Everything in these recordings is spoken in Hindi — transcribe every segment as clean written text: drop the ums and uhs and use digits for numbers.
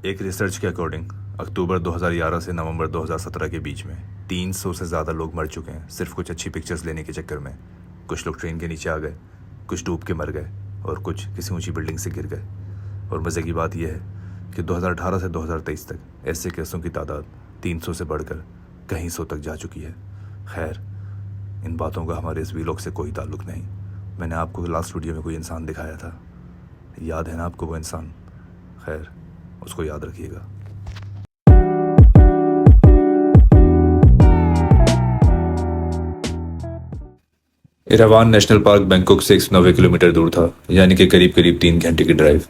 एक रिसर्च के अकॉर्डिंग अक्टूबर 2011 से नवंबर 2017 के बीच में 300 से ज़्यादा लोग मर चुके हैं सिर्फ कुछ अच्छी पिक्चर्स लेने के चक्कर में। कुछ लोग ट्रेन के नीचे आ गए, कुछ डूब के मर गए और कुछ किसी ऊंची बिल्डिंग से गिर गए। और मज़े की बात यह है कि 2018 से 2023 तक ऐसे केसों की तादाद 300 से बढ़कर कहीं 100 तक जा चुकी है। खैर, इन बातों का हमारे इस वीलॉग से कोई ताल्लुक़ नहीं। मैंने आपको लास्ट वीडियो में कोई इंसान दिखाया था, याद है ना आपको वो इंसान? खैर, उसको याद रखिएगा। इरावान नेशनल पार्क बैंकॉक से 190 किलोमीटर दूर था, यानी कि करीब करीब 3 घंटे की ड्राइव।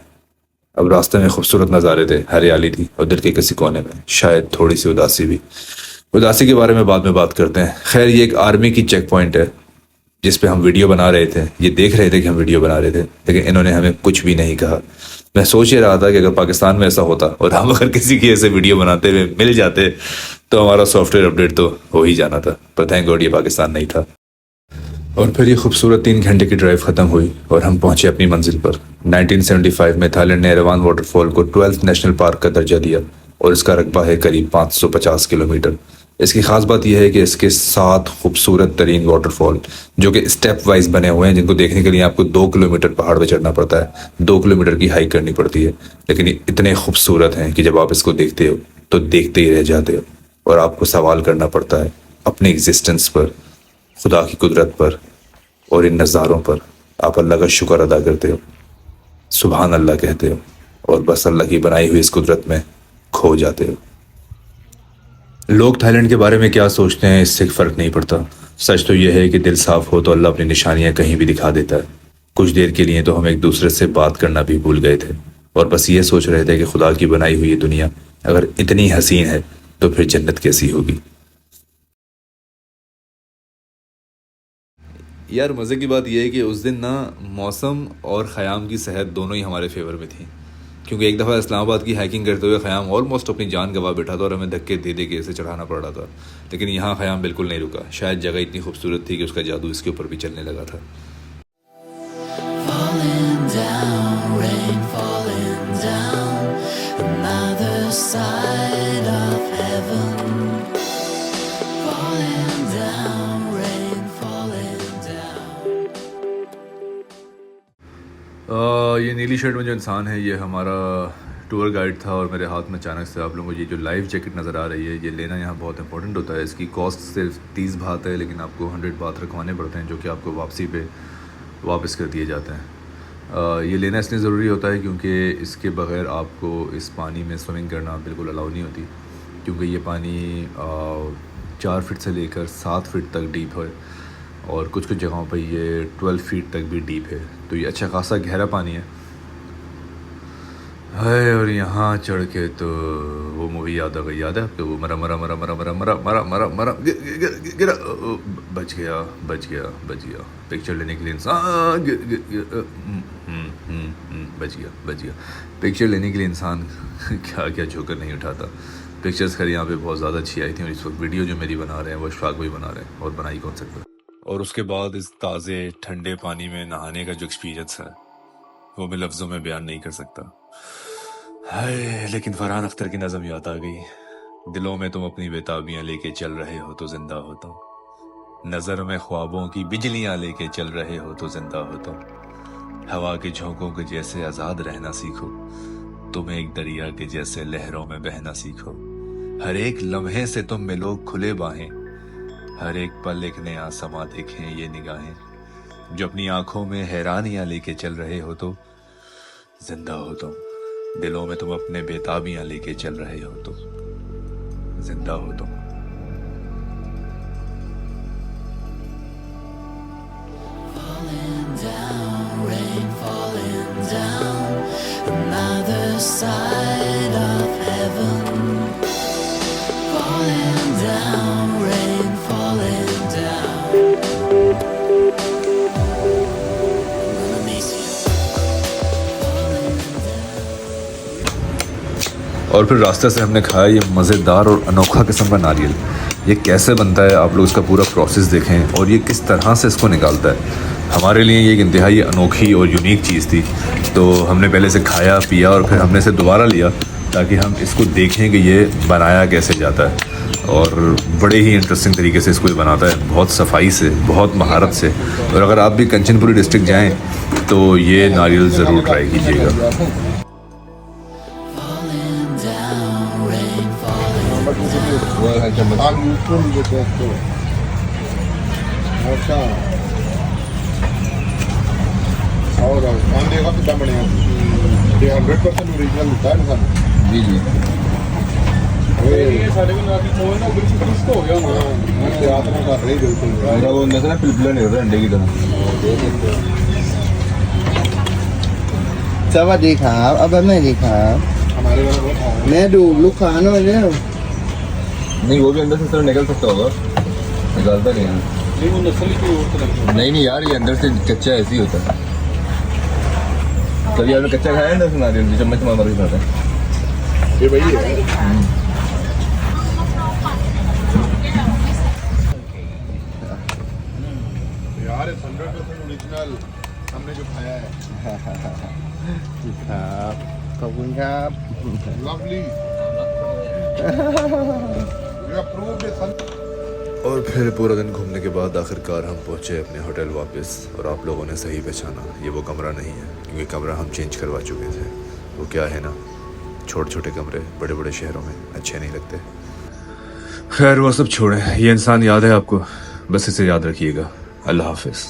अब रास्ते में खूबसूरत नज़ारे थे, हरियाली थी और दिल के किसी कोने में शायद थोड़ी सी उदासी भी। उदासी के बारे में बाद में बात करते हैं। खैर, ये एक आर्मी की चेक पॉइंट है जिस पे हम वीडियो बना रहे थे। ये देख रहे थे कि हम वीडियो बना रहे थे, लेकिन इन्होंने हमें कुछ भी नहीं कहा। मैं सोच ही रहा था कि अगर पाकिस्तान में ऐसा होता और हम अगर किसी की ऐसे वीडियो बनाते हुए मिल जाते तो हमारा सॉफ्टवेयर अपडेट तो हो ही जाना था, पर थैंक गॉड ये पाकिस्तान नहीं था। और फिर ये खूबसूरत 3 घंटे की ड्राइव ख़त्म हुई और हम पहुंचे अपनी मंजिल पर। 1975 में थाईलैंड ने इरावान वाटरफॉल को 12th नेशनल पार्क का दर्जा दिया और इसका रकबा है करीब 550 किलोमीटर। इसकी ख़ास बात यह है कि इसके 7 खूबसूरत तरीन वाटरफॉल जो कि स्टेप वाइज बने हुए हैं, जिनको देखने के लिए आपको 2 किलोमीटर पहाड़ पे चढ़ना पड़ता है, 2 किलोमीटर की हाइक करनी पड़ती है। लेकिन ये इतने खूबसूरत हैं कि जब आप इसको देखते हो तो देखते ही रह जाते हो और आपको सवाल करना पड़ता है अपनी एग्जिस्टेंस पर, खुदा की कुदरत पर और इन नज़ारों पर। आप अल्लाह का शुक्र अदा करते हो, सुभान अल्लाह कहते हो और बस अल्लाह की बनाई हुई इस कुदरत में खो जाते हो। लोग थाईलैंड के बारे में क्या सोचते हैं इससे फ़र्क नहीं पड़ता। सच तो यह है कि दिल साफ़ हो तो अल्लाह अपनी निशानियाँ कहीं भी दिखा देता है। कुछ देर के लिए तो हम एक दूसरे से बात करना भी भूल गए थे और बस ये सोच रहे थे कि खुदा की बनाई हुई ये दुनिया अगर इतनी हसीन है तो फिर जन्नत कैसी होगी। यार, मज़े की बात यह है कि उस दिन ना मौसम और ख़याम की सेहत दोनों ही हमारे फेवर में थी, क्योंकि एक दफ़ा इस्लामाबाद की हाइकिंग करते हुए ख़याम ऑलमोस्ट अपनी जान गंवा बैठा था और हमें धक्के दे दे के इसे चढ़ाना पड़ रहा था। लेकिन यहाँ ख़याम बिल्कुल नहीं रुका। शायद जगह इतनी खूबसूरत थी कि उसका जादू इसके ऊपर भी चलने लगा था। ये नीली शर्ट में जो इंसान है ये हमारा टूर गाइड था और मेरे हाथ में अचानक से आप लोगों को ये जो लाइफ जैकेट नज़र आ रही है ये लेना यहाँ बहुत इंपॉर्टेंट होता है। इसकी कॉस्ट सिर्फ 30 बात है, लेकिन आपको 100 बात रखवाने पड़ते हैं जो कि आपको वापसी पे वापस कर दिए जाते हैं। ये लेना इसलिए ज़रूरी होता है क्योंकि इसके बग़ैर आपको इस पानी में स्विमिंग करना बिल्कुल अलाउ नहीं होती, क्योंकि ये पानी 4 फीट से लेकर 7 फीट तक डीप है और कुछ कुछ जगहों पर ये 12 फीट तक भी डीप है। तो ये अच्छा खासा गहरा पानी है। और यहाँ चढ़ के तो वो मूवी याद आ गई, याद है आपको? वो मरा मरा मरा मरा मरा मरा मरा मरा मरा गिरा, बच गया बच गया बच गया। पिक्चर लेने के लिए इंसान बच गया। पिक्चर लेने के लिए इंसान क्या क्या जोकर नहीं उठाता। पिक्चर्स खैर यहाँ पे बहुत ज़्यादा अच्छी आई थी और इस वक्त वीडियो जो मेरी बना रहे हैं वो इशफाक भाई बना रहे हैं और बनाई कौन सकता। और उसके बाद इस ताज़े ठंडे पानी में नहाने का जो एक्सपीरियंस है वो मैं लफ्ज़ों में बयान नहीं कर सकता। हाय, लेकिन फरहान अख्तर की नज़म याद आ गई। दिलों में तुम अपनी बेताबियाँ लेके चल रहे हो तो जिंदा होता हूँ, नज़र में ख्वाबों की बिजलियाँ लेके चल रहे हो तो जिंदा होता हूँ। हवा के झोंकों के जैसे आज़ाद रहना सीखो, तुम एक दरिया के जैसे लहरों में बहना सीखो। हर एक लम्हे से तुम मिलो खुले बाहें, हर एक पल एक नया समा देखें ये निगाहें। जो अपनी आंखों में हैरानियां लेके चल रहे हो तो जिंदा हो तुम, दिलों में तुम अपने बेताबियां लेके चल रहे हो तो जिंदा हो तुम। और फिर रास्ते से हमने खाया ये मज़ेदार और अनोखा किस्म का नारियल। ये कैसे बनता है आप लोग इसका पूरा प्रोसेस देखें और ये किस तरह से इसको निकालता है। हमारे लिए ये एक इंतहाई अनोखी और यूनिक चीज़ थी, तो हमने पहले से खाया पिया और फिर हमने इसे दोबारा लिया ताकि हम इसको देखें कि ये बनाया कैसे जाता है। और बड़े ही इंटरेस्टिंग तरीके से इसको ये बनाता है, बहुत सफाई से, बहुत महारत से। और अगर आप भी कंचनपुरी डिस्ट्रिक्ट जाएं तो ये नारियल ज़रूर ट्राई कीजिएगा। और आंदे का कितना बनेगा? ये 100% ओरिजिनल होता है ना सर? जी जी। ये सारे को नाती मोल ना बिल्कुल किसको हो गया ना? मैं याद नहीं कर रही बिल्कुल। मेरा वो नजर पिलपिला नहीं हो रहा अंडे की तरह।สวัสดีครับเอาแบบไหนดีครับ हमारे वाला बहुत है। แม่ดูลูกค้าหน่อยเร็ว नहीं वो भी अंदर से थोड़ा निकल सकता होगा, निकालता नहीं है। नहीं वो नस्ल की और तो लगता है। नहीं यार, ये अंदर से कच्चा ऐसे ही होता है। कभी आपने कच्चा खाया है ना नारियल, जो चम्मच मार के खाता है? ये वही है। यार 100% ओरिजिनल हमने जो खाया है। ครับขอบคุณครับ लवली। ये अप्रूव्ड है सन। और फिर पूरा दिन घूमने के बाद आखिरकार हम पहुंचे अपने होटल वापस। और आप लोगों ने सही पहचाना, ये वो कमरा नहीं है, क्योंकि कमरा हम चेंज करवा चुके थे। वो क्या है ना, छोटे छोटे कमरे बड़े बड़े शहरों में अच्छे नहीं लगते। खैर वो सब छोड़ें, ये इंसान याद है आपको, बस इसे याद रखिएगा। अल्लाह हाफिज़।